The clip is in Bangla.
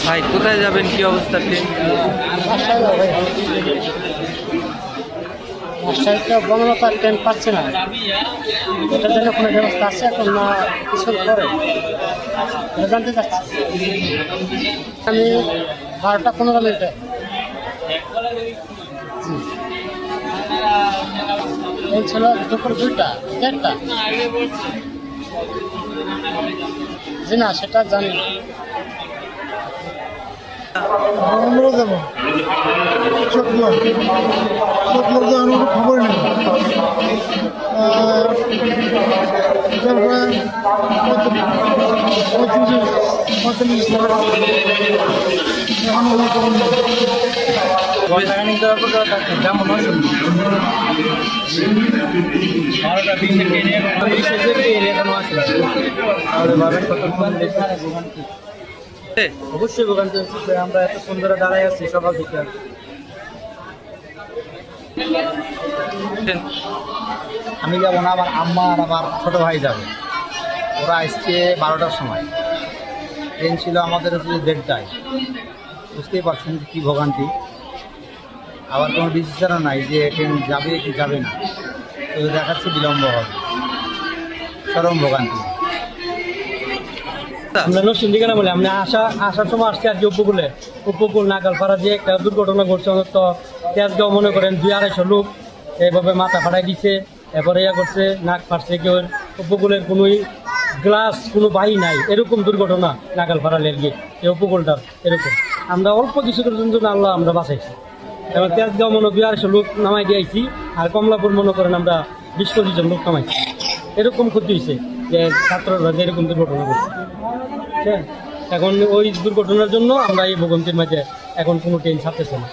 ভাই কোথায় যাবেন, কি অবস্থা ট্রেন? রাজশাহীতে বনলতা ট্রেন পাচ্ছে না, এটার জন্য কোনো ব্যবস্থা আছে এখন না কিছু পরে এটা জানতে চাচ্ছি। আমি 12টা 15 মিনিটে এই ছিল দুপুর 2টা 1:30। জি না, সেটা জানি না। আমরা যাবো চট্টগ্রাম আমার খবর নেই। অবশ্যই ভোগান্তি হচ্ছে, আমরা এত সুন্দর দাঁড়াই আছি সকাল থেকে। আমি যাবো না, আমার আম্মা আর আমার ছোটো ভাই যাবে। ওরা আসছে 12টার সময়, ট্রেন ছিল আমাদের হচ্ছে 1:30টায়। বুঝতেই পারছেন কী ভোগান্তি। আবার কোনো ডিসিশনও নাই যে ট্রেন যাবে কি যাবে না, তো দেখাচ্ছে বিলম্ব হবে, চরম ভোগান্তি। আমরা নরসিংদী ঠিকানা বলে আমরা আসার সময় আসছি আর কি উপকূল নাগালপাড়া যে একটা দুর্ঘটনা ঘটছে, তো তেজগাঁও মনে করেন 200-250 লোক এইভাবে মাথা ফাটাই দিচ্ছে, এরপরে করছে, নাক ফাটছে, কেউ উপকূলের কোনো গ্লাস কোনো বাহি নাই, এরকম দুর্ঘটনা নাগালপাড়া লেগে এই উপকূলটার এরকম। আমরা অল্প কিছুটার জন্য আল্লাহ আমরা বাঁচাইছি। এবার তেজগাঁও মনে 200 লোক নামাই দিয়েছি, আর কমলাপুর মনে করেন আমরা 20-25 জন লোক নামাইছি। এরকম ক্ষতি হয়েছে যে ছাত্ররা যে এরকম দুর্ঘটনা করছে। হ্যাঁ, এখন ওই দুর্ঘটনার জন্য আমরা এই ভোগান্তির মাঝে এখন কোনো ট্রেন ছাড়তেছে না।